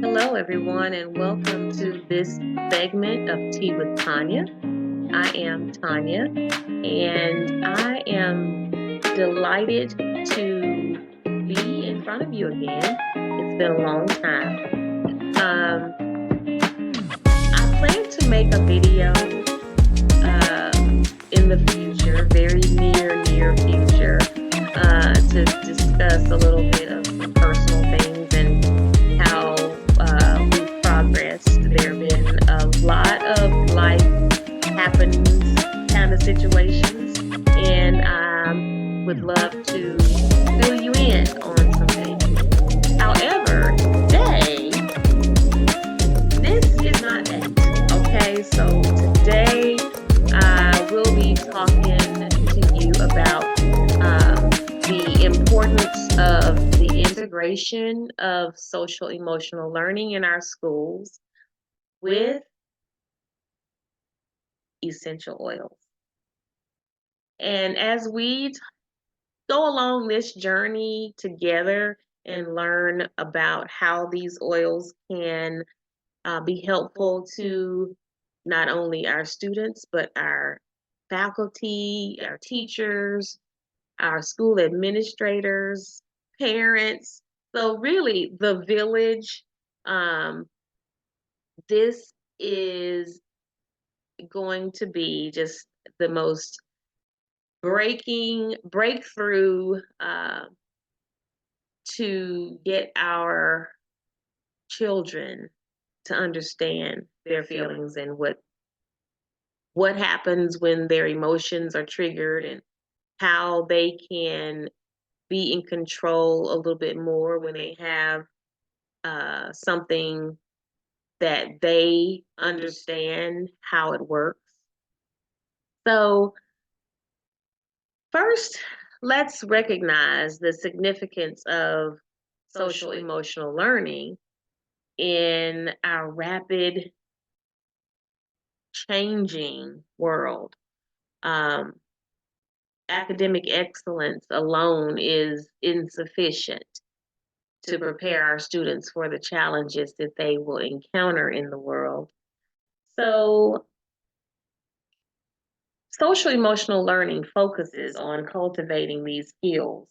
Hello, everyone, and welcome to this segment of Tea with Tanya. I am Tanya, and I am delighted to be in front of you again. It's been a long time. I plan to make a video in the future, very near future, to discuss a little bit of some personal things and how we've progressed. There have been a lot of life happenings kind of situations, and I would love to fill you in on some things. However, today, this is not that. Okay, so today I will be talking to you about the importance of the integration of social emotional learning in our schools with essential oils. And as we go along this journey together and learn about how these oils can be helpful to not only our students, but our faculty, our teachers, our school administrators, parents. So, really, the village. Um, this is going to be just the most breakthrough to get our children to understand their feelings and what happens when their emotions are triggered and how they can be in control a little bit more when they have something that they understand how it works. So, first, let's recognize the significance of social emotional learning in our rapid changing world. Um, Academic excellence alone is insufficient to prepare our students for the challenges that they will encounter in the world. So, social emotional learning focuses on cultivating these skills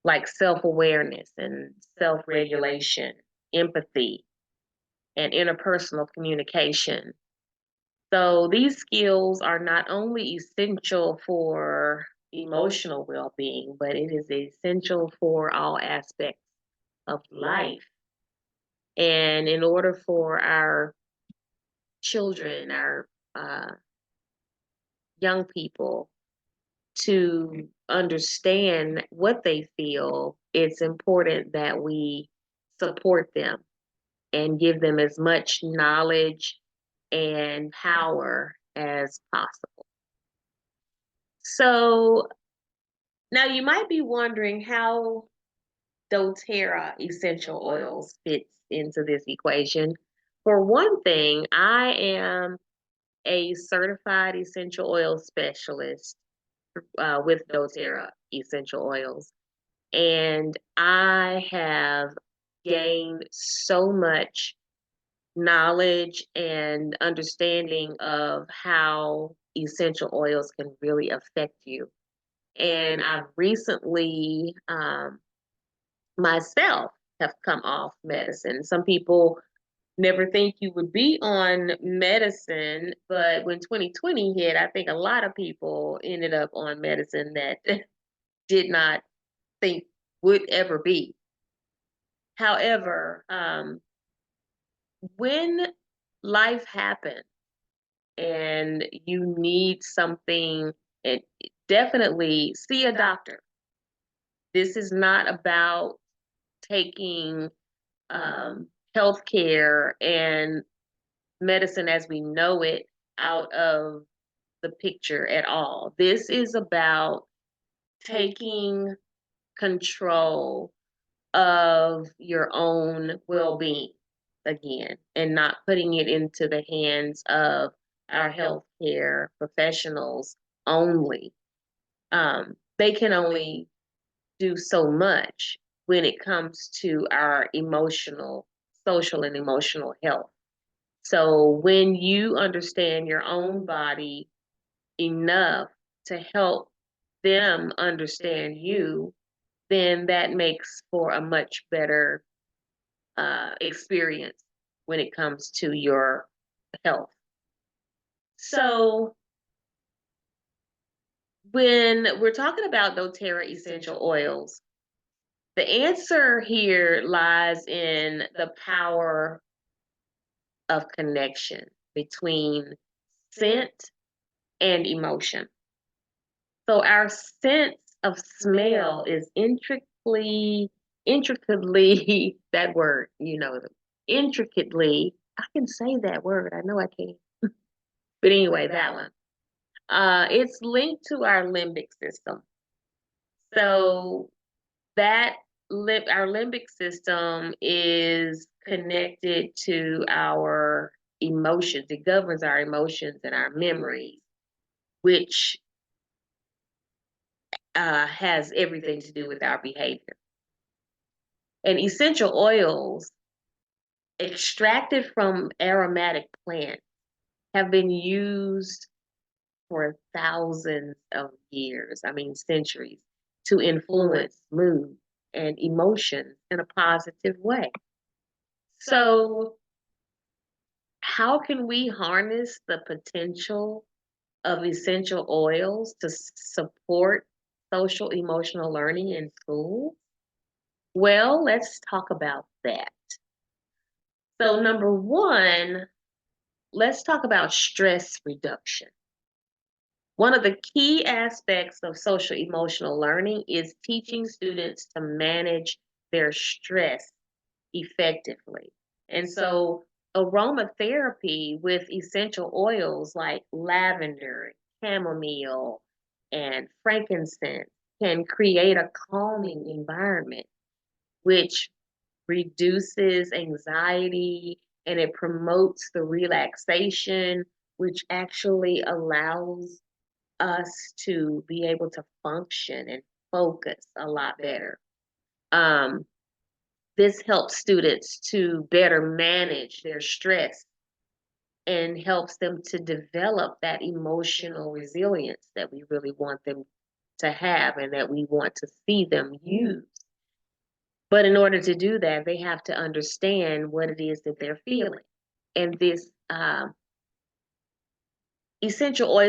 like self awareness and self regulation, empathy, and interpersonal communication. So, these skills are not only essential for emotional well being, but it is essential for all aspects of life. And in order for our children, our uh, young people to understand what they feel, it's important that we support them and give them as much knowledge and power as possible. So now you might be wondering how doTerra essential oils fits into this equation. For one thing, I am a certified essential oil specialist with doTerra essential oils. And I have gained so much knowledge and understanding of how essential oils can really affect you. And I've recently myself have come off medicine. Some people never think you would be on medicine, but when 2020 hit, I think a lot of people ended up on medicine that did not think would ever be. However, when life happens and you need something, it definitely see a doctor. This is not about taking healthcare and medicine as we know it out of the picture at all. This is about taking control of your own well being again and not putting it into the hands of our healthcare professionals only. They can only do so much when it comes to our emotional social and emotional health. So when you understand your own body enough to help them understand you, then that makes for a much better experience when it comes to your health. So when we're talking about doTerra essential oils, the answer here lies in the power of connection between scent and emotion. So our sense of smell is intricately, that word, intricately, I can say that word, I know I can. But anyway, that one. It's linked to our limbic system. So that our limbic system is connected to our emotions. It governs our emotions and our memories, which has everything to do with our behavior. And essential oils extracted from aromatic plants have been used for thousands of years, I mean centuries, to influence mood and emotions in a positive way. So, how can we harness the potential of essential oils to support social emotional learning in school? Well, let's talk about that. So, number one, let's talk about stress reduction. One of the key aspects of social emotional learning is teaching students to manage their stress effectively. And so, aromatherapy with essential oils like lavender, chamomile, and frankincense can create a calming environment, which reduces anxiety and it promotes the relaxation, which actually allows us to be able to function and focus a lot better. Um, this helps students to better manage their stress and helps them to develop that emotional resilience that we really want them to have and that we want to see them use. But in order to do that, they have to understand what it is that they're feeling. And this essential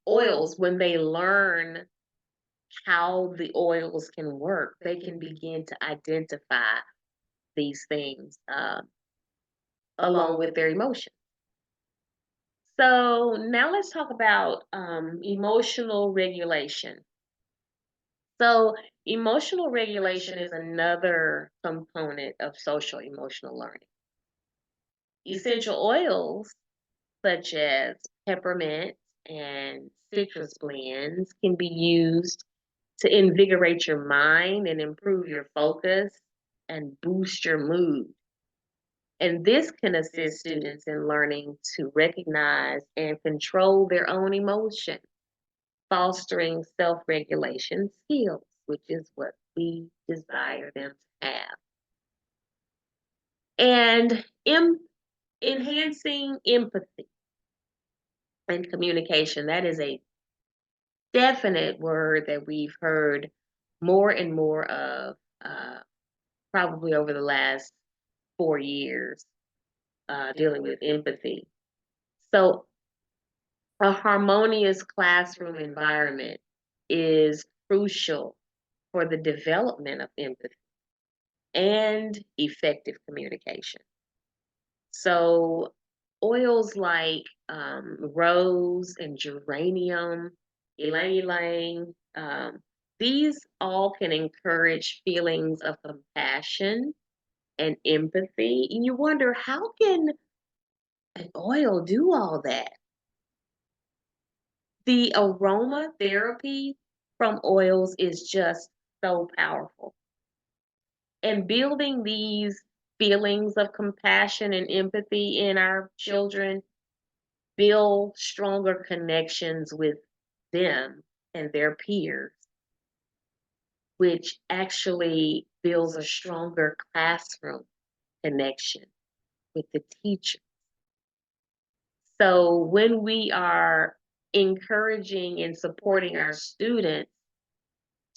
oils, when they learn how the oils can work, they can begin to identify these things along with their emotions. So now let's talk about emotional regulation. So emotional regulation is another component of social emotional learning. Essential oils such as peppermint and citrus blends can be used to invigorate your mind and improve your focus and boost your mood. And this can assist students in learning to recognize and control their own emotions, fostering self regulation skills, which is what we desire them to have. And enhancing empathy and communication, that is a definite word that we've heard more and more of, probably over the last 4 years, dealing with empathy. So, a harmonious classroom environment is crucial for the development of empathy and effective communication. So, oils like rose and geranium, ylang ylang, these all can encourage feelings of compassion and empathy. And you wonder, how can an oil do all that? The aromatherapy from oils is just so powerful. And building these feelings of compassion and empathy in our children build stronger connections with them and their peers, which actually builds a stronger classroom connection. with the teacher. So when we are encouraging and supporting our students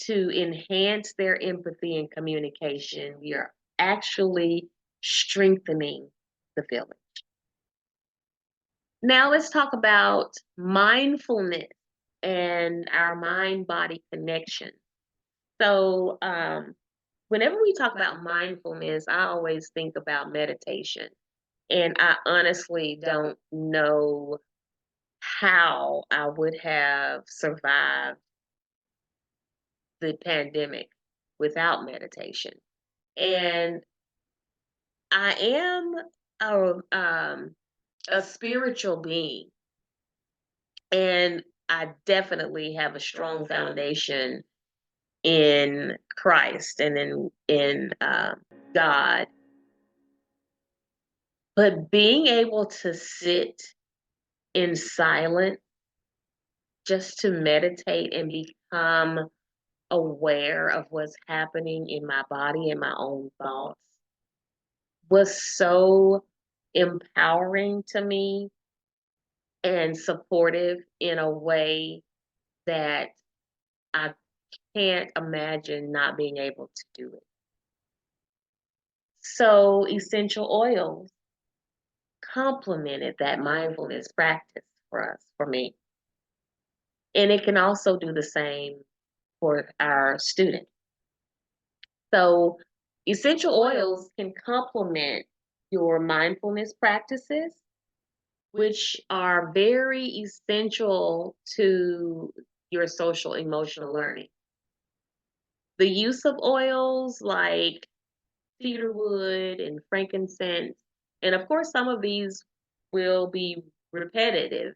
to enhance their empathy and communication, we are actually strengthening the village. Now let's talk about mindfulness and our mind-body connection. So whenever we talk about mindfulness, I always think about meditation. And I honestly don't know how I would have survived the pandemic without meditation. And I am a spiritual being, and I definitely have a strong foundation in Christ and in God. But being able to sit in silence just to meditate and become aware of what's happening in my body and my own thoughts was so empowering to me and supportive in a way that I can't imagine not being able to do it. So essential oils complemented that mindfulness practice for me. And it can also do the same for our students. So essential oils can complement your mindfulness practices, which are very essential to your social emotional learning. The use of oils like cedarwood and frankincense, and of course, some of these will be repetitive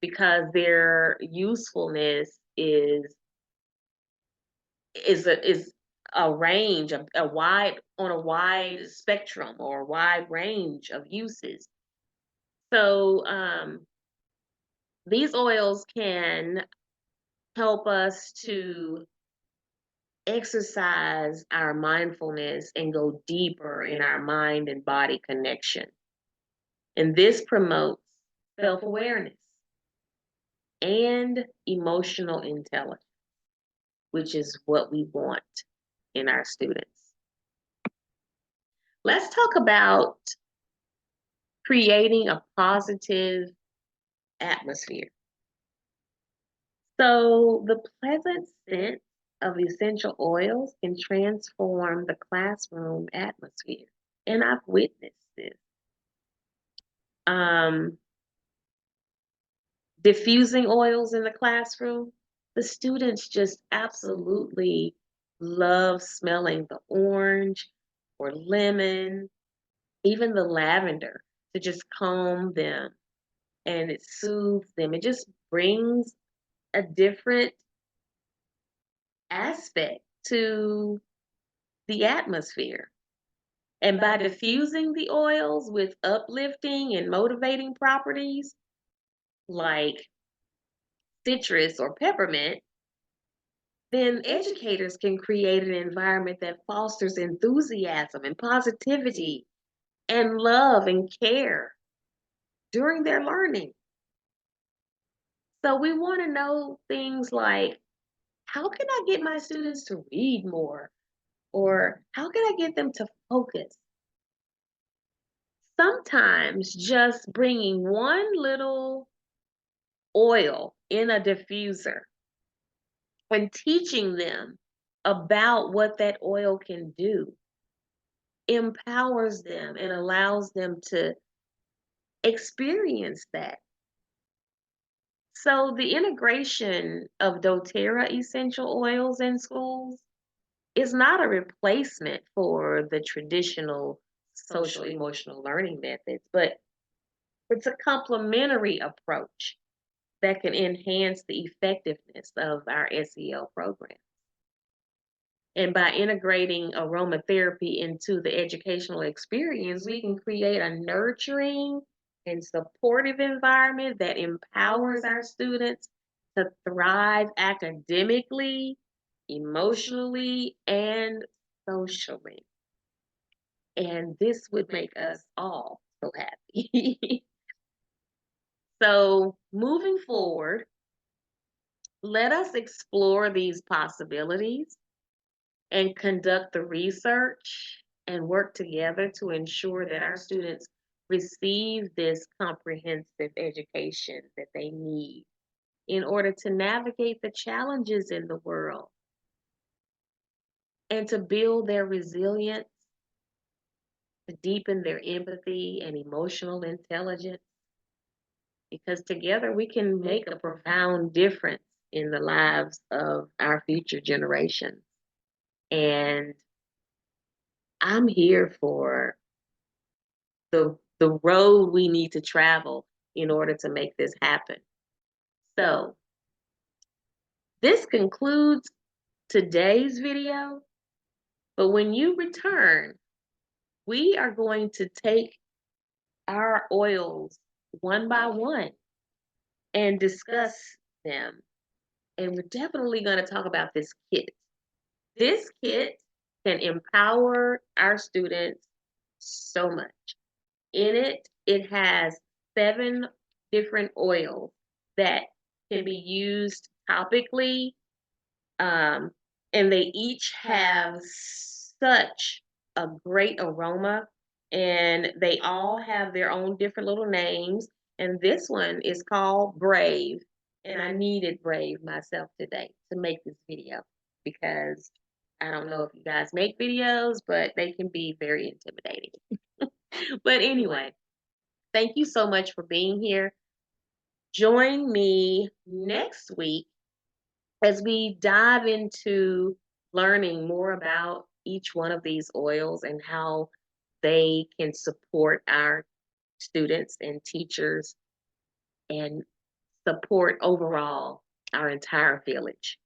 because their usefulness is a range of a wide on a wide spectrum or a wide range of uses. So these oils can help us to exercise our mindfulness and go deeper in our mind and body connection. And this promotes self-awareness and emotional intelligence, which is what we want in our students. Let's talk about creating a positive atmosphere. So the pleasant scent of essential oils can transform the classroom atmosphere. And I've witnessed this. Um, diffusing oils in the classroom, the students just absolutely love smelling the orange or lemon, even the lavender to just calm them, and it soothes them. It just brings a different aspect to the atmosphere. And by diffusing the oils with uplifting and motivating properties like citrus or peppermint, then educators can create an environment that fosters enthusiasm and positivity and love and care during their learning. So we want to know things like, how can I get my students to read more? Or how can I get them to focus? Sometimes just bringing one little oil in a diffuser and teaching them about what that oil can do empowers them and allows them to experience that. So the integration of doTerra essential oils in schools is not a replacement for the traditional social emotional learning methods, but it's a complementary approach that can enhance the effectiveness of our SEL program. And by integrating aromatherapy into the educational experience, we can create a nurturing and supportive environment that empowers our students to thrive academically, emotionally, and socially. And this would make us all so happy. So moving forward, let us explore these possibilities and conduct the research and work together to ensure that our students receive this comprehensive education that they need in order to navigate the challenges in the world and to build their resilience, to deepen their empathy and emotional intelligence, because together we can make a profound difference in the lives of our future generations. And I'm here for the road we need to travel in order to make this happen. So this concludes today's video, but when you return, we are going to take our oils one by one and discuss them. And we're definitely going to talk about this kit. This kit can empower our students so much. In it, it has 7 different oils that can be used topically, and they each have such a great aroma, and they all have their own different little names. And this one is called Brave, and I needed Brave myself today to make this video because I don't know if you guys make videos, but they can be very intimidating. But anyway, thank you so much for being here. Join me next week as we dive into learning more about each one of these oils and how they can support our students and teachers and support overall our entire village.